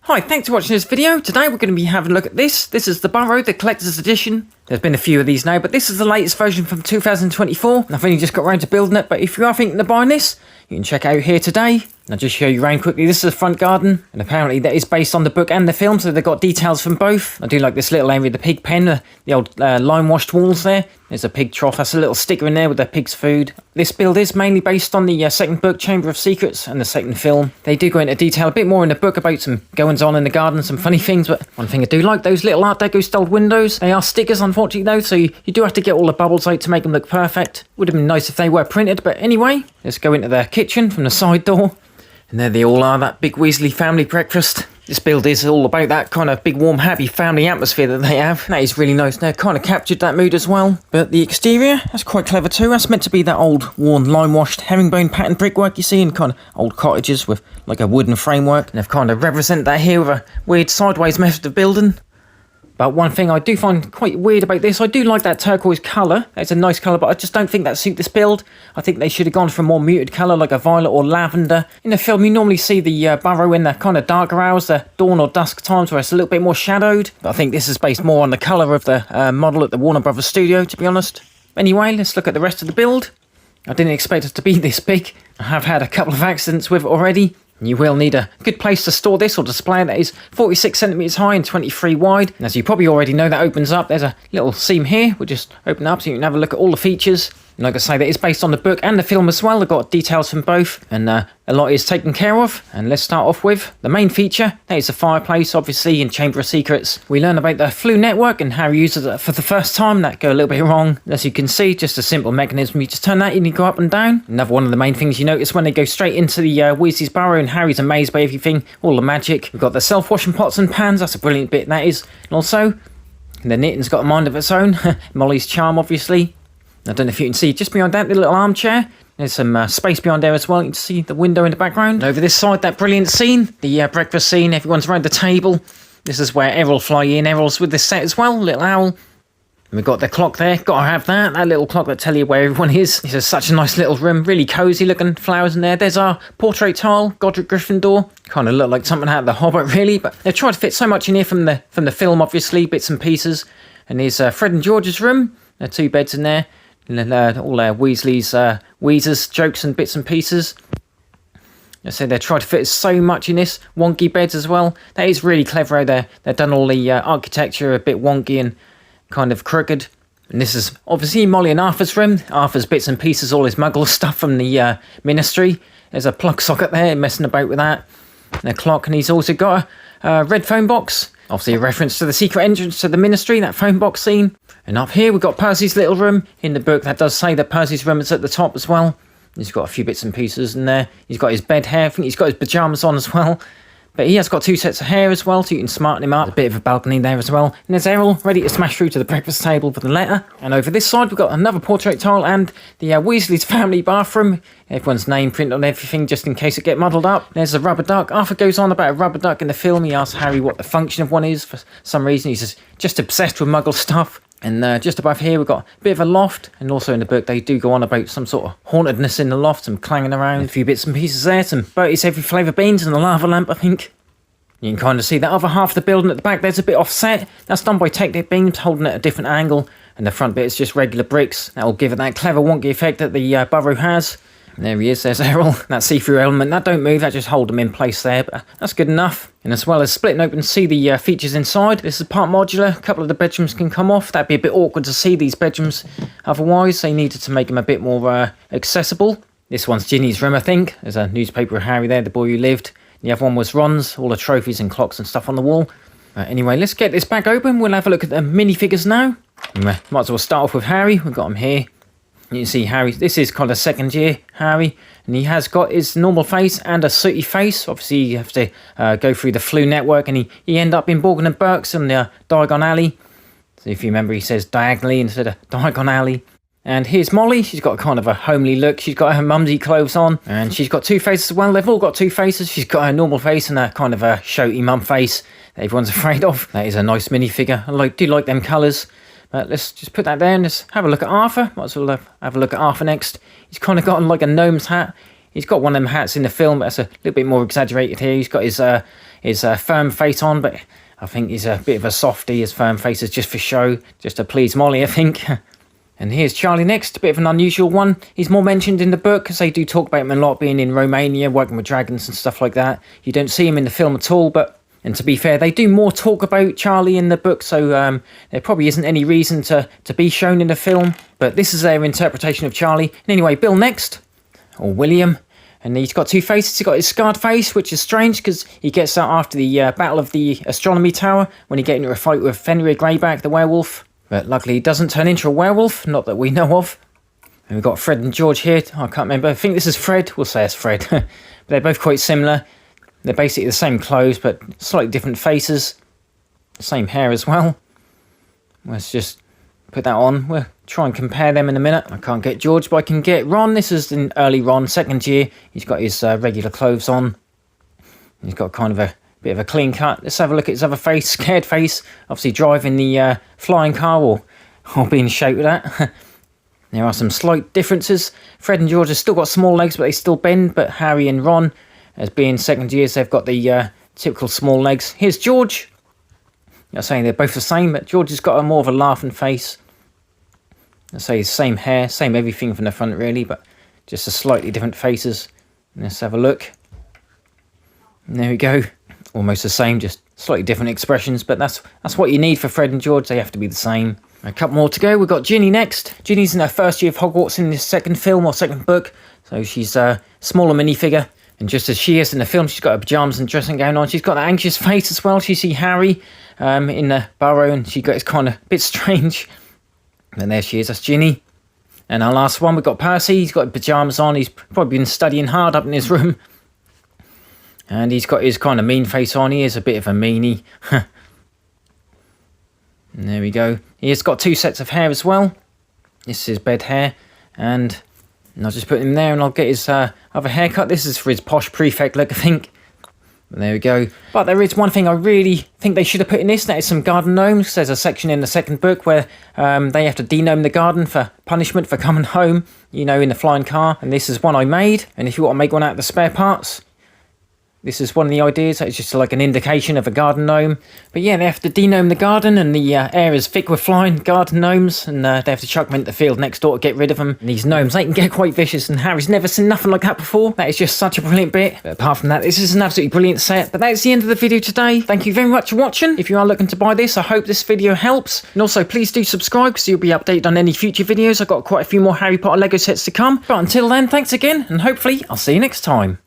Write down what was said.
Hi, thanks for watching this video. Today we're going to be having a look at this. This is the Burrow, the Collector's Edition. There's been a few of these now, but this is the latest version from 2024. I've only just got around to building it, but if you are thinking of buying this, you can check it out here today. I'll just show you around quickly. This is the front garden, and apparently that is based on the book and the film, so they've got details from both. I do like this little area, the pig pen, the old lime-washed walls there. There's a pig trough. That's a little sticker in there with the pig's food. This build is mainly based on the second book, Chamber of Secrets, and the second film. They do go into detail a bit more in the book about some goings-on in the garden, some funny things, but one thing I do like, those little Art Deco-style windows. They are stickers, unfortunately, though, so you do have to get all the bubbles out to make them look perfect. Would have been nice if they were printed, but anyway, let's go into the kitchen from the side door. And there they all are, that big Weasley family breakfast. This build is all about that kind of big, warm, happy family atmosphere that they have. That is really nice. They've kind of captured that mood as well. But the exterior, that's quite clever too. That's meant to be that old, worn, lime-washed, herringbone pattern brickwork you see in kind of old cottages with like a wooden framework. And they've kind of represented that here with a weird sideways method of building. But one thing I do find quite weird about this, I do like that turquoise colour. It's a nice colour, but I just don't think that suits this build. I think they should have gone for a more muted colour, like a violet or lavender. In the film, you normally see the Burrow in the kind of darker hours, the dawn or dusk times, where it's a little bit more shadowed. But I think this is based more on the colour of the model at the Warner Brothers studio, to be honest. Anyway, let's look at the rest of the build. I didn't expect it to be this big. I have had a couple of accidents with it already. You will need a good place to store this or display it. That is 46 centimetres high and 23 wide. And as you probably already know, that opens up. There's a little seam here. We'll just open up so you can have a look at all the features. And like I say, that is based on the book and the film as well. They've got details from both, and a lot is taken care of. And let's start off with the main feature. That is the fireplace, obviously, in Chamber of Secrets. We learn about the Flu network and how he uses it for the first time. That go a little bit wrong. As you can see, just a simple mechanism. You just turn that in, you go up and down. Another one of the main things you notice when they go straight into the Weasley's Burrow, and Harry's amazed by everything, all the magic. We've got the self-washing pots and pans. That's a brilliant bit, that is. And also, the knitting's got a mind of its own. Molly's charm, obviously. I don't know if you can see, just behind that little armchair, there's some space behind there as well. You can see the window in the background. And over this side, that brilliant scene, the breakfast scene, everyone's around the table. This is where Errol fly in. Errol's with the set as well, little owl. And we've got the clock there, got to have that little clock that tell you where everyone is. This is such a nice little room, really cosy looking flowers in there. There's our portrait tile, Godric Gryffindor. Kind of look like something out of The Hobbit really, but they've tried to fit so much in here from the film, obviously, bits and pieces. And here's Fred and George's room. There are two beds in there. And all our Weasley's Weezers jokes and bits and pieces. I said they tried to fit so much in this. Wonky beds as well. That is really clever how they've done all the architecture a bit wonky and kind of crooked. And this is obviously Molly and Arthur's room. Arthur's bits and pieces, all his muggle stuff from the Ministry. There's a plug socket there, messing about with that. And a clock, and he's also got a red phone box. Obviously a reference to the secret entrance to the Ministry, that phone box scene. And up here we've got Percy's little room. In the book that does say that Percy's room is at the top as well. He's got a few bits and pieces in there. He's got his bed hair. I think he's got his pyjamas on as well. But he has got two sets of hair as well, so you can smarten him up. There's a bit of a balcony there as well. And there's Errol, ready to smash through to the breakfast table for the letter. And over this side, we've got another portrait tile and the Weasley's family bathroom. Everyone's name printed on everything, just in case it get muddled up. There's a rubber duck. Arthur goes on about a rubber duck in the film. He asks Harry what the function of one is. For some reason, he's just obsessed with muggle stuff. And just above here, we've got a bit of a loft. And also in the book, they do go on about some sort of hauntedness in the loft, some clanging around. A few bits and pieces there, some Bertie's Every Flavour beans and a lava lamp, I think. You can kind of see that other half of the building at the back, there's a bit offset. That's done by Technic beams, holding it at a different angle. And the front bit is just regular bricks. That will give it that clever wonky effect that the Burrow has. And there he is, there's Errol. That see-through element, that don't move, that just hold them in place there. But that's good enough. And as well as splitting open to see the features inside, this is part modular. A couple of the bedrooms can come off. That'd be a bit awkward to see these bedrooms otherwise. They needed to make them a bit more accessible. This one's Ginny's room, I think. There's a newspaper of Harry there, the boy who lived. The other one was Ron's, all the trophies and clocks and stuff on the wall. Anyway, let's get this back open. We'll have a look at the minifigures now. Might as well start off with Harry. We've got him here. You can see Harry, this is kind of second year Harry, and he has got his normal face and a sooty face. Obviously, you have to go through the Flu network, and he end up in Borgin and Burke's in the Diagon Alley. So if you remember, he says diagonally instead of Diagon Alley. And here's Molly. She's got kind of a homely look. She's got her mumsy clothes on. And she's got two faces as well. They've all got two faces. She's got her normal face and a kind of a showy mum face that everyone's afraid of. That is a nice minifigure. I do like them colours. But let's just put that there and let's have a look at Arthur. Might as well have a look at Arthur next. He's kind of got like a gnome's hat. He's got one of them hats in the film, but that's a little bit more exaggerated here. He's got his firm face on, but I think he's a bit of a softie. His firm face is just for show, just to please Molly, I think. And here's Charlie next, a bit of an unusual one. He's more mentioned in the book, because they do talk about him a lot, being in Romania, working with dragons and stuff like that. You don't see him in the film at all, and to be fair, they do more talk about Charlie in the book, so there probably isn't any reason to be shown in the film. But this is their interpretation of Charlie. And anyway, Bill next, or William. And he's got two faces. He's got his scarred face, which is strange, because he gets that after the Battle of the Astronomy Tower, when he gets into a fight with Fenrir Greyback, the werewolf. But luckily he doesn't turn into a werewolf, not that we know of. And we've got Fred and George here. I can't remember. I think this is Fred. We'll say it's Fred. But they're both quite similar. They're basically the same clothes, but slightly different faces. Same hair as well. Let's just put that on. We'll try and compare them in a minute. I can't get George, but I can get Ron. This is an early Ron, second year. He's got his regular clothes on. He's got kind of a bit of a clean cut. Let's have a look at his other face, scared face. Obviously driving the flying car or being shouted at. There are some slight differences. Fred and George have still got small legs, but they still bend. But Harry and Ron, as being second years, they've got the typical small legs. Here's George. I'm saying they're both the same, but George has got a more of a laughing face. I say same hair, same everything from the front really, but just a slightly different faces. Let's have a look. And there we go. Almost the same, just slightly different expressions, but that's what you need for Fred and George. They have to be the same. A couple more to go. We've got Ginny next. Ginny's in her first year of Hogwarts in this second film or second book, so she's a smaller minifigure. And just as she is in the film, she's got her pyjamas and dressing gown on. She's got an anxious face as well. You see Harry in the burrow, and she got it's kind of a bit strange. And there she is. That's Ginny. And our last one, we've got Percy. He's got pyjamas on. He's probably been studying hard up in his room. And he's got his kind of mean face on. He is a bit of a meanie. And there we go. He has got two sets of hair as well. This is his bed hair. And I'll just put him there and I'll get his other haircut. This is for his posh prefect look, I think. But there we go. But there is one thing I really think they should have put in this. That is some garden gnomes. There's a section in the second book where they have to degnome the garden for punishment for coming home, you know, in the flying car. And this is one I made. And if you want to make one out of the spare parts, this is one of the ideas. It's just like an indication of a garden gnome. But yeah, they have to degnome the garden, and the air is thick with flying garden gnomes, and they have to chuck them into the field next door to get rid of them. And these gnomes, they can get quite vicious, and Harry's never seen nothing like that before. That is just such a brilliant bit. But apart from that, this is an absolutely brilliant set. But that's the end of the video today. Thank you very much for watching. If you are looking to buy this, I hope this video helps. And also, please do subscribe, because you'll be updated on any future videos. I've got quite a few more Harry Potter Lego sets to come. But until then, thanks again, and hopefully I'll see you next time.